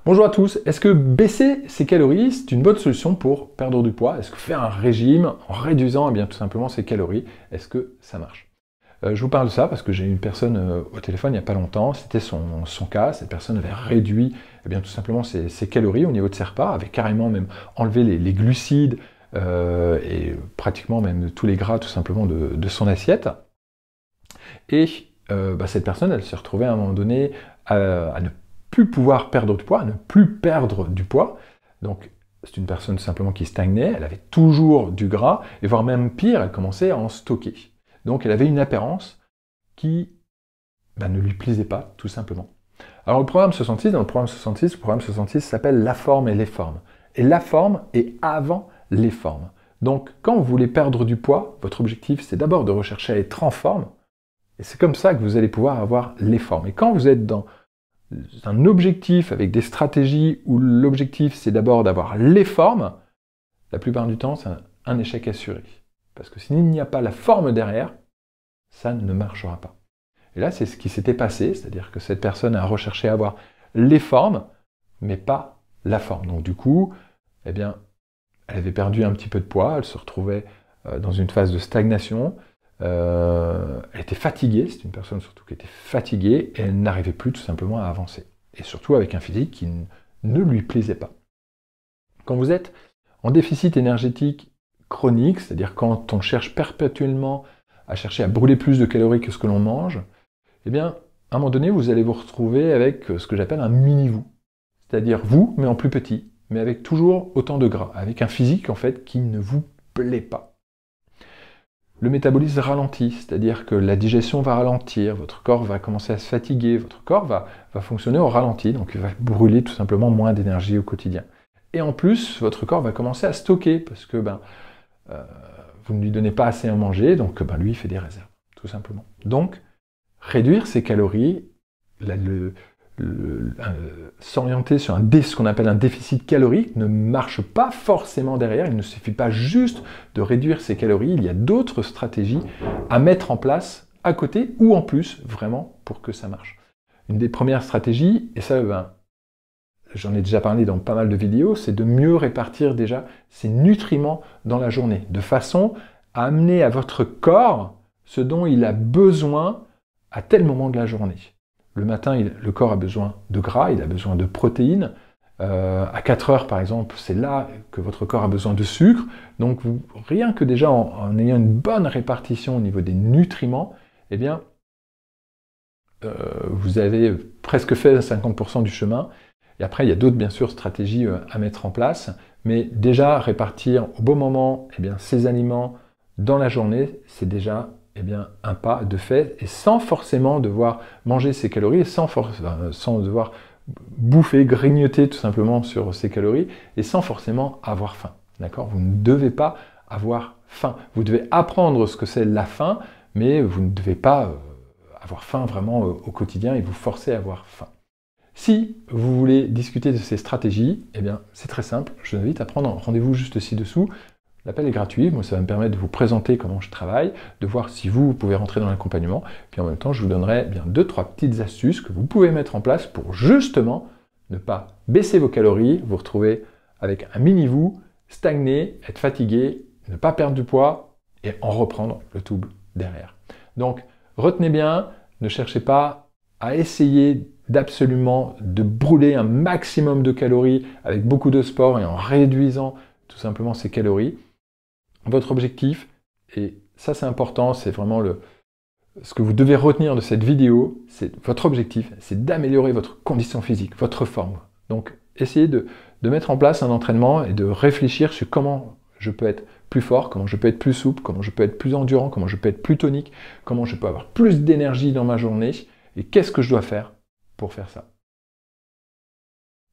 Bonjour à tous, est-ce que baisser ses calories, c'est une bonne solution pour perdre du poids? Est-ce que faire un régime en réduisant tout simplement ses calories, est-ce que ça marche? Je vous parle de ça parce que j'ai eu une personne au téléphone il n'y a pas longtemps, c'était son cas, cette personne avait réduit tout simplement ses calories au niveau de ses repas, avait carrément même enlevé les glucides et pratiquement même tous les gras tout simplement de son assiette. Et cette personne, elle s'est retrouvée à un moment donné à ne plus pouvoir perdre du poids, à ne plus perdre du poids. Donc, c'est une personne simplement qui stagnait, elle avait toujours du gras, et voire même pire, elle commençait à en stocker. Donc, elle avait une apparence qui ne lui plaisait pas, tout simplement. Alors, le programme 66, le programme 66 s'appelle La forme et les formes. Et la forme est avant les formes. Donc, quand vous voulez perdre du poids, votre objectif, c'est d'abord de rechercher à être en forme, et c'est comme ça que vous allez pouvoir avoir les formes. Et quand vous êtes dans un objectif avec des stratégies où l'objectif c'est d'abord d'avoir les formes, la plupart du temps c'est un échec assuré. Parce que s'il n'y a pas la forme derrière, ça ne marchera pas. Et là c'est ce qui s'était passé, c'est-à-dire que cette personne a recherché à avoir les formes, mais pas la forme. Donc du coup, elle avait perdu un petit peu de poids, elle se retrouvait dans une phase de stagnation. Elle était fatiguée, c'est une personne surtout qui était fatiguée, et elle n'arrivait plus tout simplement à avancer. Et surtout avec un physique qui ne lui plaisait pas. Quand vous êtes en déficit énergétique chronique, c'est-à-dire quand on cherche perpétuellement à chercher à brûler plus de calories que ce que l'on mange, à un moment donné, vous allez vous retrouver avec ce que j'appelle un mini-vous. C'est-à-dire vous, mais en plus petit, mais avec toujours autant de gras, avec un physique en fait qui ne vous plaît pas. Le métabolisme ralentit, c'est-à-dire que la digestion va ralentir, votre corps va commencer à se fatiguer, votre corps va fonctionner au ralenti, donc il va brûler tout simplement moins d'énergie au quotidien. Et en plus, votre corps va commencer à stocker, parce que vous ne lui donnez pas assez à manger, donc lui il fait des réserves, tout simplement. Donc, réduire ses calories, s'orienter sur ce qu'on appelle un déficit calorique ne marche pas forcément derrière. Il ne suffit pas juste de réduire ses calories, il y a d'autres stratégies à mettre en place à côté ou en plus, vraiment, pour que ça marche. Une des premières stratégies, et ça, j'en ai déjà parlé dans pas mal de vidéos, c'est de mieux répartir déjà ses nutriments dans la journée, de façon à amener à votre corps ce dont il a besoin à tel moment de la journée. Le matin, le corps a besoin de gras, il a besoin de protéines. À 4 heures, par exemple, c'est là que votre corps a besoin de sucre. Donc, rien que déjà en ayant une bonne répartition au niveau des nutriments, vous avez presque fait 50% du chemin. Et après, il y a d'autres, bien sûr, stratégies à mettre en place. Mais déjà, répartir au bon moment ces aliments dans la journée, c'est déjà un pas de fait, et sans forcément devoir manger ses calories, sans devoir bouffer, grignoter tout simplement sur ses calories, et sans forcément avoir faim. D'accord? Vous ne devez pas avoir faim. Vous devez apprendre ce que c'est la faim, mais vous ne devez pas avoir faim vraiment au quotidien et vous forcer à avoir faim. Si vous voulez discuter de ces stratégies, c'est très simple. Je vous invite à prendre un rendez-vous juste ci-dessous. L'appel est gratuit, moi ça va me permettre de vous présenter comment je travaille, de voir si vous pouvez rentrer dans l'accompagnement, puis en même temps je vous donnerai 2-3 petites astuces que vous pouvez mettre en place pour justement ne pas baisser vos calories, vous retrouver avec un mini-vous, stagner, être fatigué, ne pas perdre du poids et en reprendre le double derrière. Donc retenez bien, ne cherchez pas à essayer d'absolument de brûler un maximum de calories avec beaucoup de sport et en réduisant tout simplement ces calories. Votre objectif, et ça c'est important, c'est vraiment ce que vous devez retenir de cette vidéo, c'est votre objectif, c'est d'améliorer votre condition physique, votre forme. Donc essayez de mettre en place un entraînement et de réfléchir sur comment je peux être plus fort, comment je peux être plus souple, comment je peux être plus endurant, comment je peux être plus tonique, comment je peux avoir plus d'énergie dans ma journée, et qu'est-ce que je dois faire pour faire ça.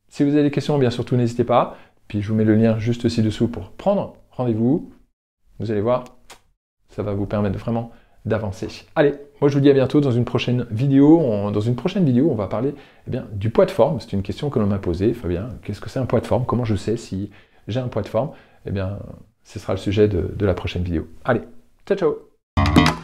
Si vous avez des questions, bien surtout n'hésitez pas, puis je vous mets le lien juste ci-dessous pour prendre rendez-vous. Vous allez voir, ça va vous permettre vraiment d'avancer. Allez, moi je vous dis à bientôt dans une prochaine vidéo. Dans une prochaine vidéo, on va parler du poids de forme. C'est une question que l'on m'a posée. Fabien, qu'est-ce que c'est un poids de forme? Comment je sais si j'ai un poids de forme? Ce sera le sujet de la prochaine vidéo. Allez, ciao ciao!